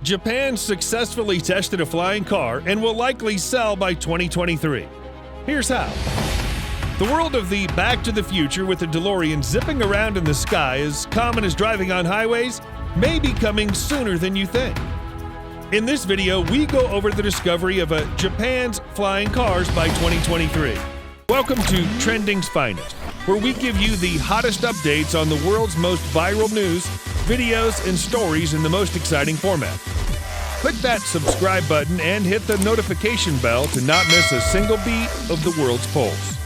Japan successfully tested a flying car and will likely sell by 2023. Here's how. The world of the Back to the Future with the DeLorean zipping around in the sky, as common as driving on highways, may be coming sooner than you think. In this video, we go over the discovery of Japan's flying cars by 2023. Welcome to Trending's Finest, where we give you the hottest updates on the world's most viral news, videos, and stories in the most exciting format. Click that subscribe button and hit the notification bell to not miss a single beat of the world's pulse.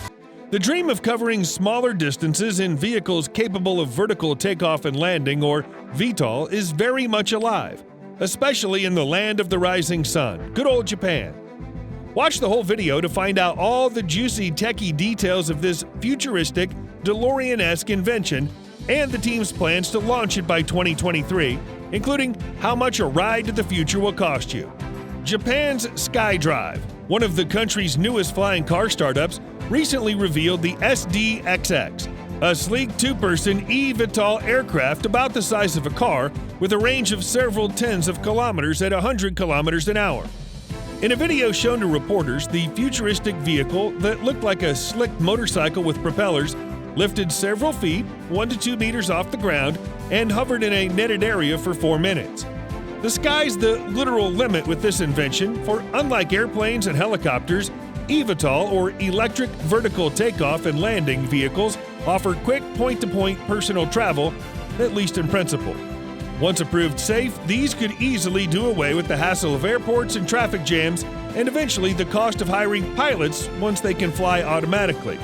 The dream of covering smaller distances in vehicles capable of vertical takeoff and landing, or VTOL, is very much alive, especially in the land of the rising sun, good old Japan. Watch the whole video to find out all the juicy techie details of this futuristic, Delorean-esque invention and the team's plans to launch it by 2023, including how much a ride to the future will cost you. Japan's SkyDrive, one of the country's newest flying car startups, recently revealed the SDXX, a sleek two-person eVTOL aircraft about the size of a car with a range of several tens of kilometers at 100 kilometers an hour. In a video shown to reporters, the futuristic vehicle that looked like a slick motorcycle with propellers lifted several feet, 1 to 2 meters off the ground, and hovered in a netted area for 4 minutes. The sky's the literal limit with this invention, for unlike airplanes and helicopters, eVTOL, or electric vertical takeoff and landing vehicles, offer quick point-to-point personal travel, at least in principle. Once approved safe, these could easily do away with the hassle of airports and traffic jams, and eventually the cost of hiring pilots once they can fly automatically.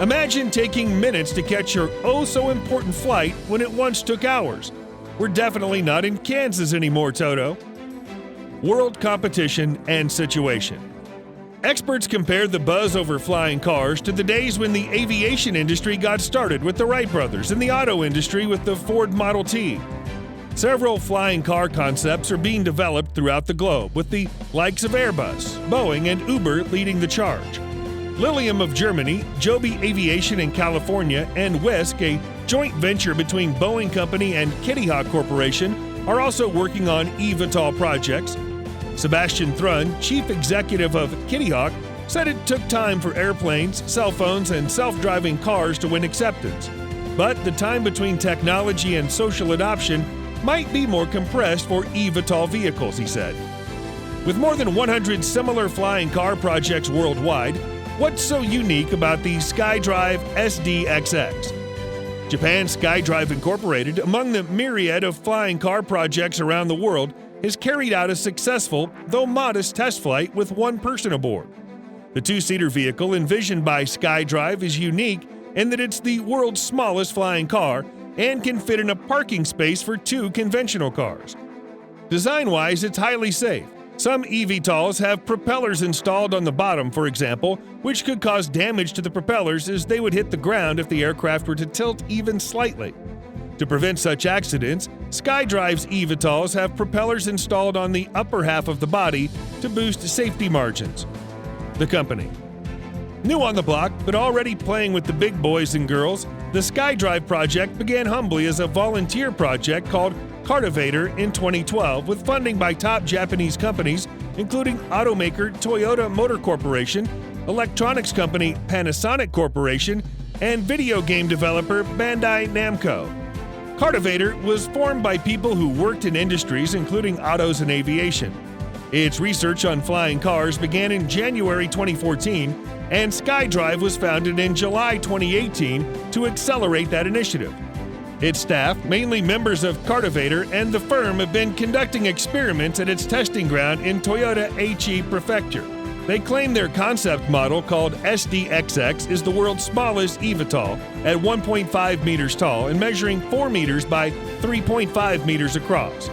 Imagine taking minutes to catch your oh-so-important flight when it once took hours. We're definitely not in Kansas anymore, Toto. World competition and situation. Experts compared the buzz over flying cars to the days when the aviation industry got started with the Wright brothers and the auto industry with the Ford Model T. Several flying car concepts are being developed throughout the globe, with the likes of Airbus, Boeing, and Uber leading the charge. Lilium of Germany, Joby Aviation in California, and Wisk, a joint venture between Boeing Company and Kitty Hawk Corporation, are also working on eVTOL projects. Sebastian Thrun, chief executive of Kitty Hawk, said it took time for airplanes, cell phones, and self-driving cars to win acceptance. But the time between technology and social adoption might be more compressed for eVTOL vehicles, he said. With more than 100 similar flying car projects worldwide, what's so unique about the SkyDrive SDXX? Japan SkyDrive Incorporated, among the myriad of flying car projects around the world, has carried out a successful, though modest, test flight with one person aboard. The two-seater vehicle envisioned by SkyDrive is unique in that it's the world's smallest flying car and can fit in a parking space for 2 conventional cars. Design-wise, it's highly safe. Some eVTOLs have propellers installed on the bottom, for example, which could cause damage to the propellers as they would hit the ground if the aircraft were to tilt even slightly. To prevent such accidents, SkyDrive's eVTOLs have propellers installed on the upper half of the body to boost safety margins. The company. New on the block, but already playing with the big boys and girls, the SkyDrive project began humbly as a volunteer project called Cartivator in 2012, with funding by top Japanese companies, including automaker Toyota Motor Corporation, electronics company Panasonic Corporation, and video game developer Bandai Namco. Cartivator was formed by people who worked in industries including autos and aviation. Its research on flying cars began in January 2014, and SkyDrive was founded in July 2018 to accelerate that initiative. Its staff, mainly members of Cartivator and the firm, have been conducting experiments at its testing ground in Toyota Aichi Prefecture. They claim their concept model, called SDXX, is the world's smallest eVTOL, at 1.5 meters tall and measuring 4 meters by 3.5 meters across.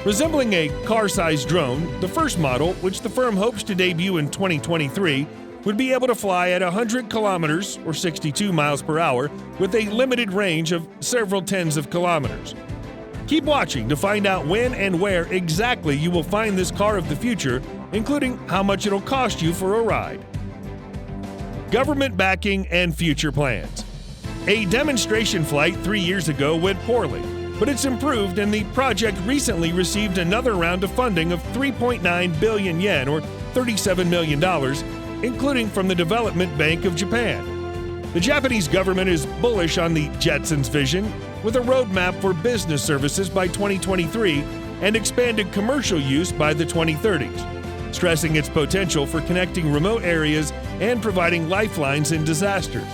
Resembling a car-sized drone, the first model, which the firm hopes to debut in 2023, would be able to fly at 100 kilometers, or 62 miles per hour, with a limited range of several tens of kilometers. Keep watching to find out when and where exactly you will find this car of the future, including how much it'll cost you for a ride. Government backing and future plans. A demonstration flight 3 years ago went poorly. but it's improved, and the project recently received another round of funding of 3.9 billion yen, or $37 million, including from the Development Bank of Japan. The Japanese government is bullish on the Jetsons vision, with a roadmap for business services by 2023 and expanded commercial use by the 2030s, stressing its potential for connecting remote areas and providing lifelines in disasters.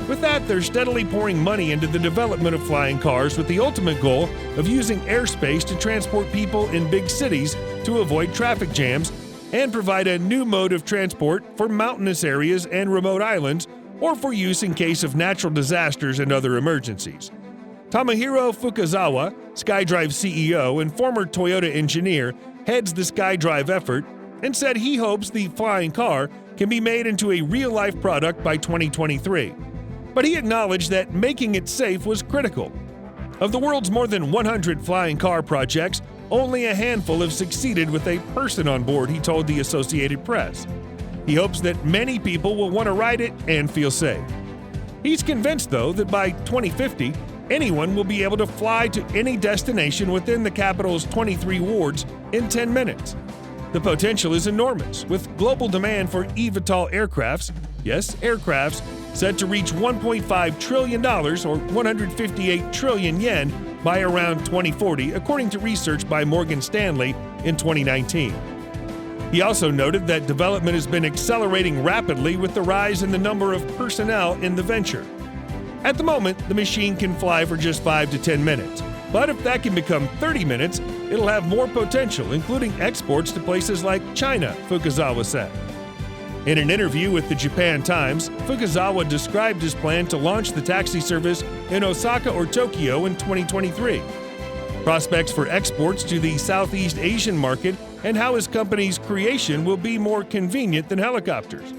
With that, they're steadily pouring money into the development of flying cars with the ultimate goal of using airspace to transport people in big cities to avoid traffic jams and provide a new mode of transport for mountainous areas and remote islands, or for use in case of natural disasters and other emergencies. Tomohiro Fukuzawa, SkyDrive CEO and former Toyota engineer, heads the SkyDrive effort and said he hopes the flying car can be made into a real-life product by 2023. But he acknowledged that making it safe was critical. Of the world's more than 100 flying car projects, only a handful have succeeded with a person on board, he told the Associated Press. He hopes that many people will want to ride it and feel safe. He's convinced, though, that by 2050, anyone will be able to fly to any destination within the capital's 23 wards in 10 minutes. The potential is enormous, with global demand for eVTOL aircrafts, yes, aircrafts, set to reach $1.5 trillion, or 158 trillion yen, by around 2040, according to research by Morgan Stanley in 2019. He also noted that development has been accelerating rapidly with the rise in the number of personnel in the venture. At the moment, the machine can fly for just 5 to 10 minutes, but if that can become 30 minutes, it'll have more potential, including exports to places like China, Fukuzawa said. In an interview with the Japan Times, Fukuzawa described his plan to launch the taxi service in Osaka or Tokyo in 2023. Prospects for exports to the Southeast Asian market and how his company's creation will be more convenient than helicopters.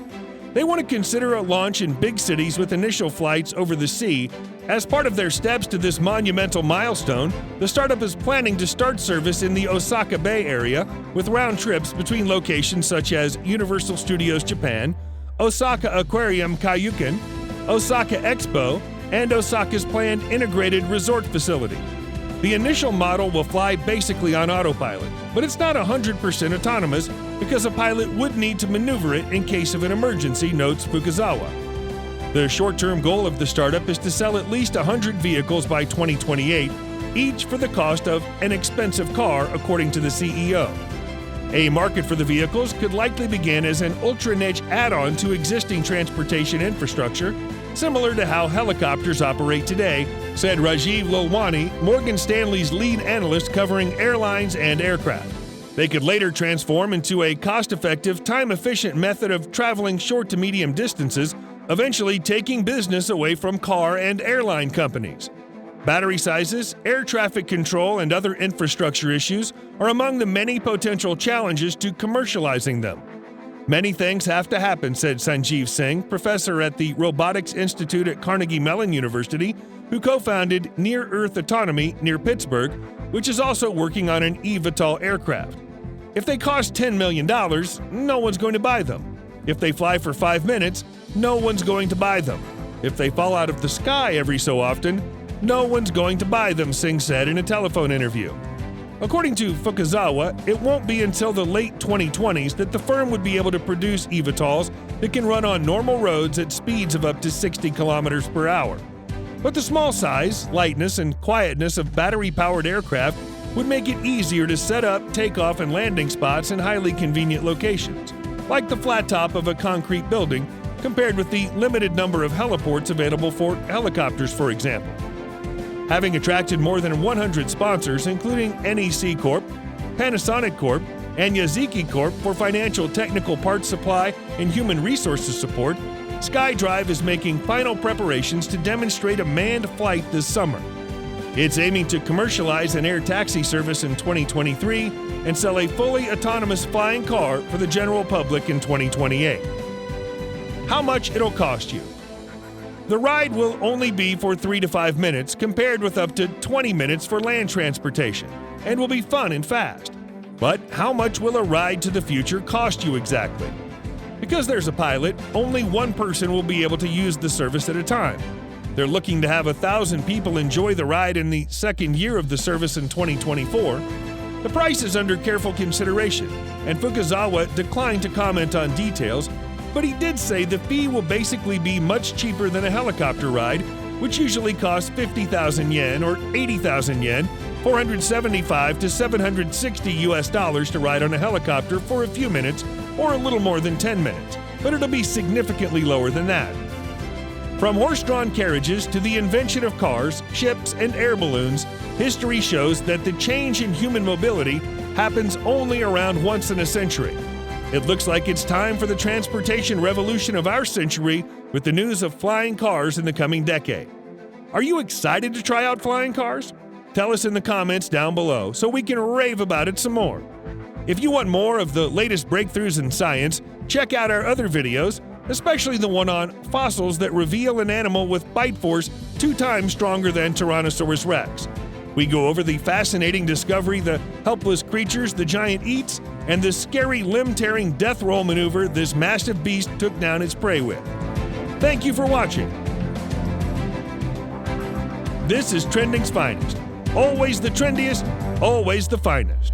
They want to consider a launch in big cities with initial flights over the sea. As part of their steps to this monumental milestone, the startup is planning to start service in the Osaka Bay area with round trips between locations such as Universal Studios Japan, Osaka Aquarium Kaiyuken, Osaka Expo, and Osaka's planned integrated resort facility. The initial model will fly basically on autopilot, but it's not 100% autonomous because a pilot would need to maneuver it in case of an emergency, notes Fukuzawa. The short-term goal of the startup is to sell at least 100 vehicles by 2028, each for the cost of an expensive car, according to the CEO. A market for the vehicles could likely begin as an ultra-niche add-on to existing transportation infrastructure, similar to how helicopters operate today, said Rajiv Lalwani, Morgan Stanley's lead analyst covering airlines and aircraft. They could later transform into a cost-effective, time-efficient method of traveling short to medium distances, eventually taking business away from car and airline companies. Battery sizes, air traffic control, and other infrastructure issues are among the many potential challenges to commercializing them. Many things have to happen, said Sanjeev Singh, professor at the Robotics Institute at Carnegie Mellon University, who co-founded Near Earth Autonomy near Pittsburgh, which is also working on an eVTOL aircraft. If they cost $10 million, no one's going to buy them. If they fly for 5 minutes, no one's going to buy them. If they fall out of the sky every so often, no one's going to buy them, Singh said in a telephone interview. According to Fukuzawa, it won't be until the late 2020s that the firm would be able to produce eVTOLs that can run on normal roads at speeds of up to 60 kilometers per hour. But the small size, lightness, and quietness of battery-powered aircraft would make it easier to set up takeoff and landing spots in highly convenient locations, like the flat top of a concrete building, compared with the limited number of heliports available for helicopters, for example. Having attracted more than 100 sponsors, including NEC Corp., Panasonic Corp., and Yazaki Corp. For financial technical parts supply and human resources support, SkyDrive is making final preparations to demonstrate a manned flight this summer. It's aiming to commercialize an air taxi service in 2023 and sell a fully autonomous flying car for the general public in 2028. How much it'll cost you? The ride will only be for 3 to 5 minutes, compared with up to 20 minutes for land transportation, and will be fun and fast. But how much will a ride to the future cost you exactly? Because there's a pilot, only one person will be able to use the service at a time. They're looking to have 1,000 people enjoy the ride in the second year of the service in 2024. The price is under careful consideration, and Fukazawa declined to comment on details, but he did say the fee will basically be much cheaper than a helicopter ride, which usually costs 50,000 yen or 80,000 yen, $475 to $760 to ride on a helicopter for a few minutes or a little more than 10 minutes, but it'll be significantly lower than that. From horse-drawn carriages to the invention of cars, ships, and air balloons, history shows that the change in human mobility happens only around once in a century. It looks like it's time for the transportation revolution of our century with the news of flying cars in the coming decade. Are you excited to try out flying cars? Tell us in the comments down below so we can rave about it some more. If you want more of the latest breakthroughs in science, check out our other videos, especially the one on fossils that reveal an animal with bite force 2 times stronger than Tyrannosaurus rex. We go over the fascinating discovery, the helpless creatures the giant eats, and the scary limb-tearing death roll maneuver this massive beast took down its prey with. Thank you for watching. This is Trending's Finest. Always the trendiest, always the finest.